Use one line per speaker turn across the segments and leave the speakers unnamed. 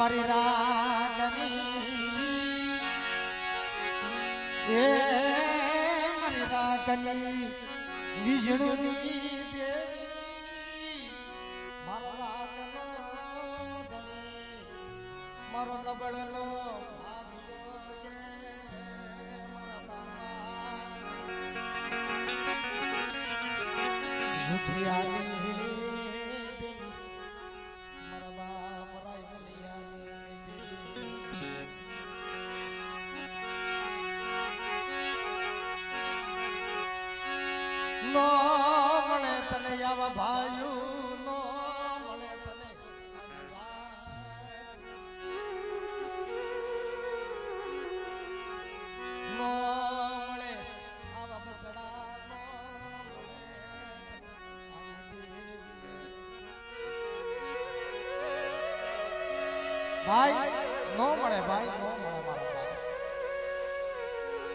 મારી રાગની એ મારી રાગની વીજળીની દેવી મારો રાગનો મારો નબળનો નો મળે તને આવા ભાઈઓ નો મળે તને નો મળે આવા બસડા ભાઈ નો મળે ભાઈ નો મળે મારો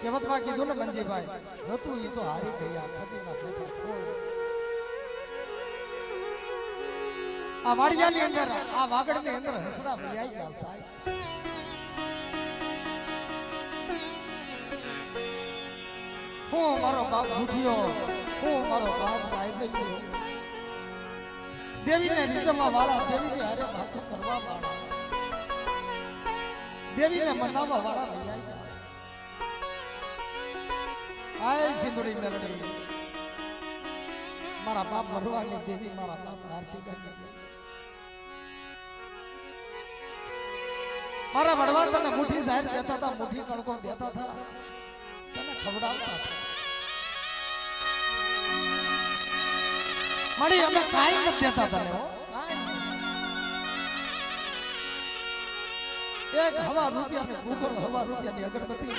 કહેવતમાં કીધું ને મંજીભાઈ હતું એ તો હારી ગયા ખતીના બેઠા ખોળ આ વાડિયાની અંદર આ વાગડની અંદર હસડા ભૈયાઈ ગયા સાહેબ હું મારો બાપ ભૂખ્યો હું મારો બાપ ભાઈ ગયો દેવીને રીઝવવા વાળા દેવીને હારે વાતો કરવા વાળા દેવીને મનાવવા વાળા ભૈયાઈ ગયા આય સિંદુરી મેલડી મારા બાપ ભરવાની દેવી મારા બાપ નારસિંહની મારા વડવા તને મુઠ્ઠી જાહેર દેતા હતા મુઠ્ઠી કણકો દેતા હતા તને ખવડાવતા હતા મળી અમે કાઈ નથી દેતા તને હો એક હવા રૂપિયાની ગૂગલ હવા રૂપિયાની અગરબત્તી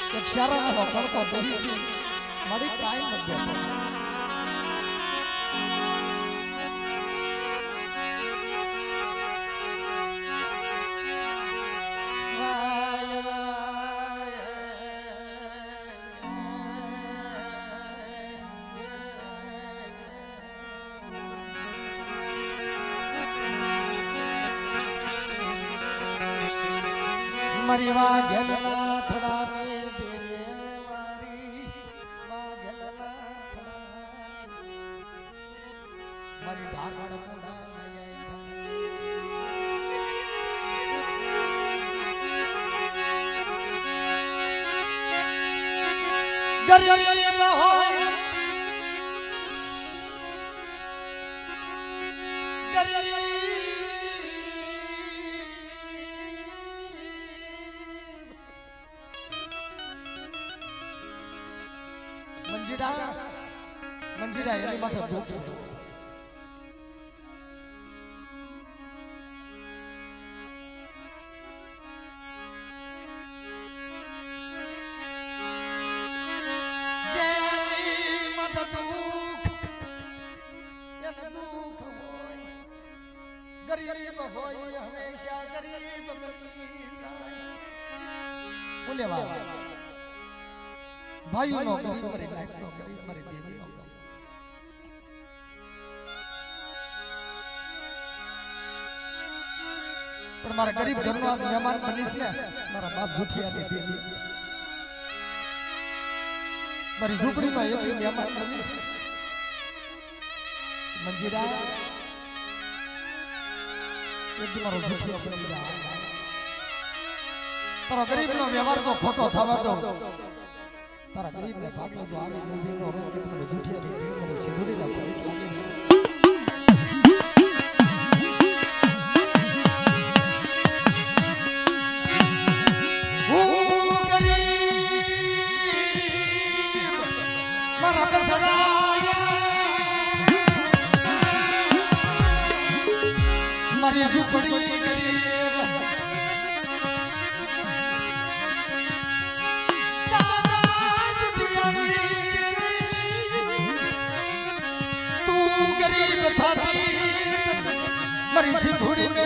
એક શારાનો કણકો દહી છે મારી કાઈ નથી દેતા મારી વાઘેલના થડા રે દેવે મારી વાઘેલના થડા મારી ઢાકણ કુડા ગરીબ હોય ગરીબ મંજીરા એની માથે દુઃખ છે જેની માથે દુઃખ એને દુઃખ હોય ગરીબ હોય હંમેશા ગરીબ બની જાય બોલેવા ભાઈઓ નો ગરીબ કરી નાખ્યો ગરીબ મારી દેવી નો પણ મારા ગરીબ ઘરનો મહેમાન બનીશ ને મારા બાપ જુઠિયાની દેવી મારી ઝૂંપડીમાં એવી મહેમાન બનીશ મંજીરા એક દી મારો જુઠિયો બની જાય તારો ગરીબનો વ્યવહાર તો ખોટો થવા દો તારા ગરીબ ને ભાગલો જો આવી મૂવી નો રોગ કે મને જૂઠિયા રે મને સિંદૂરી ના પડી લાગે હું ગરીબ મારા બસડાયા મારી ઝૂંપડી ગરીબ મારી સિંધુડી ને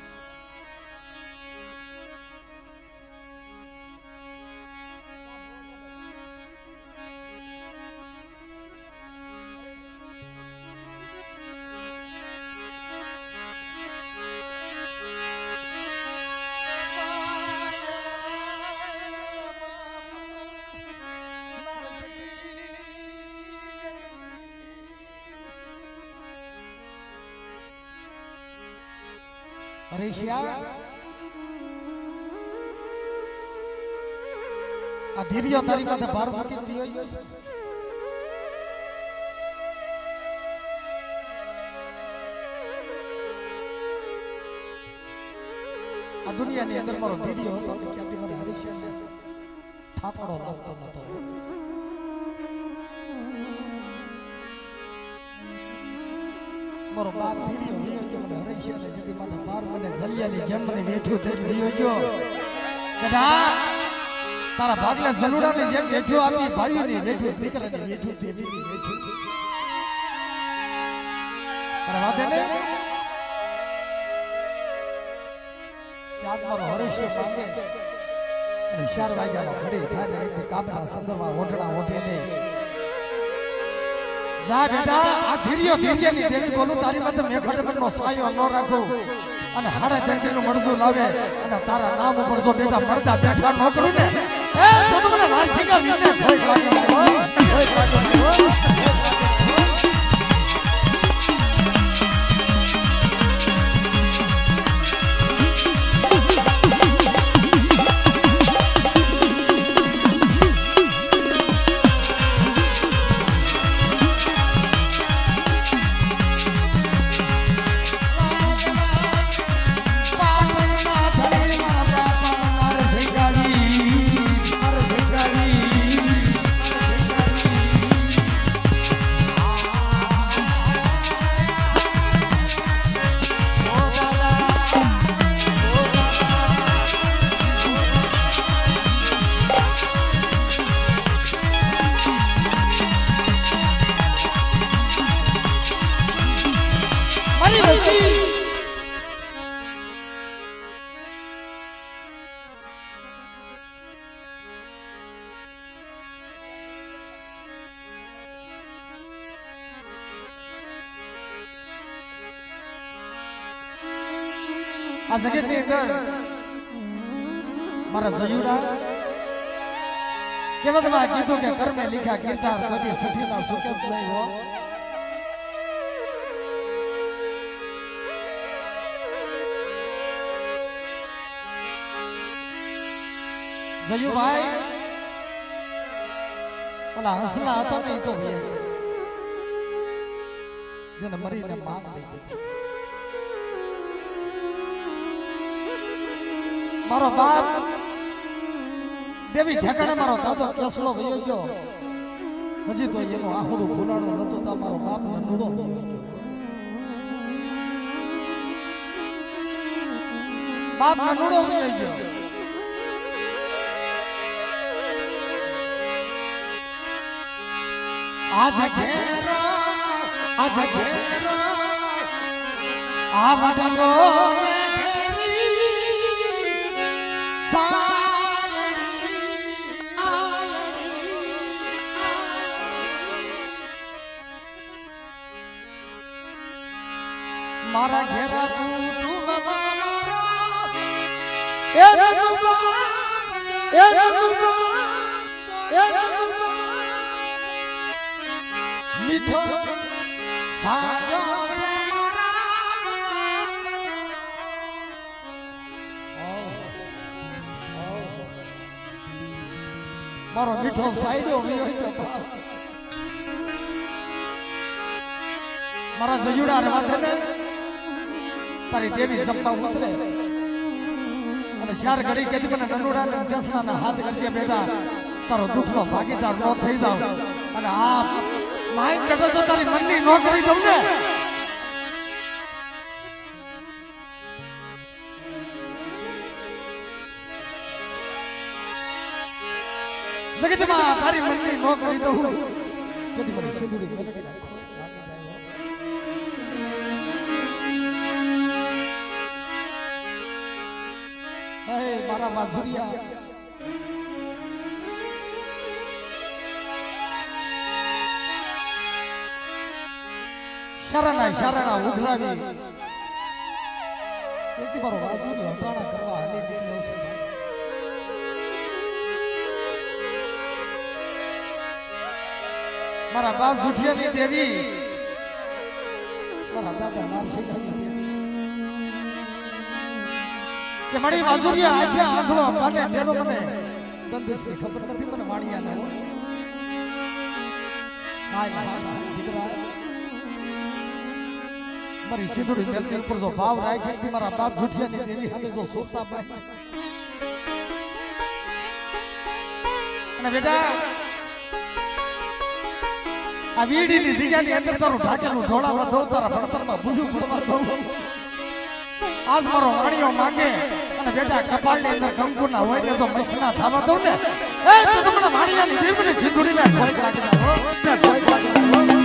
અરે શ્યા આ ધીરિયો તારી માથે ભાર મૂકી દીયો છે આ દુનિયાની અંદર મારો ધીરિયો હતો કે ક્યાંથી મને હરીશ્ય છે થાપડો લાગતો નતો મારો બાપ ધીરિયો વિયો ગયો મને હરીશ્ય છે જેથી માથે ભાર મને જલિયાની જેમ મને વેઠ્યો થઈ વિયો ગયો કદા તારા ભાગલે જલુડાની જેમ વેઠ્યો આપી ભાઈઓની વેઠ્યો દીકરાની વેઠ્યો દેવીની વેઠ્યો અરે વાદે ને યાદ મારો હરીશ્ય માંગે અને 4 વાગ્યાનો ઘડી થાય ને એક કાબરા સંદર્ભમાં ઓઢણા ઓઢે ને જા બેટા આ ધીરિયાની દેવી બોલું તારી માથે મેઘડનો સાયો ન રાખો અને હાડા જંગીનું મળદું લાવે અને તારા નામ ઉપર જો બેટા મળતા બેઠા ન કરું ને એ તો મને વાર્ષિકા વિને ભોય લાગ્યો આ જગતની અંદર મારા જયુડા કેવતમાં કીધું કે કર્મે લીખા કીર્તાર કદી સઠીના સુકેત નહીં હો જયુભાઈ ઓલા હસલા હતા ને તો જેને મરીને માંગ દઈ દીધી મારો બાપ દેવી ઠેકાણે મારો દાદો કેસલો વયો ગયો હજી તો એનું આહુડું ભૂલાણું નતું તો મારો બાપ ને નૂડો વયો ગયો બાપ ને નૂડો વયો ગયો આજ ઘેરો આ વડલો મારા ઘેરા મીઠો સાયો મારો મીઠો સાયડો મારા જયુડા રવાતે ને તારી દેવી જપતા ઉતરે અને 4 ઘડી કેદી મને નનુડા ને દસના હાથ કરજે બેટા તારો દુખનો ભાગીદાર ન થઈ જાવ અને આ માઈ કટો તો તારી મનની નો કરી દઉં ને જગતમાં તારી મનની નો કરી દઉં કેદી મને સિંદૂરી ગલડી નાખો મારા વાજુરિયા શરણા ઉઘરાવી એકથી મારો વાજુની હટાણા કરવા હાલી નીકળ્યો છે મારા બાપ જુઠિયાની દેવી મારા દાદા નારસિંહની દેવી કે મારી વાજુરિયા આંખે આંધળો કાને તેનો મને દંદેશની ખબર નથી મને વાણિયાને હોય દીકરા મારી સિંધુડી મેલની ઉપર જો ભાવ રાખે કે મારા બાપ જુઠિયાની દેવી સામે જો સોતા ભાઈ અને બેટા આ વીડીની જગ્યાની અંદર તારું ઢાકેલું ઢોળાવા દઉં તારા ભણતરમાં ભૂજું પડવા દઉં આજ મારો વાણિયો માંગે અને બેટા કપાળની અંદર કંકુના હોય ને તો મસના થવા દઉં ને એ તો તમને વાણિયાની દેવીની સિંધુડીને કોઈ લાગી ના હો કોઈ લાગી ના હો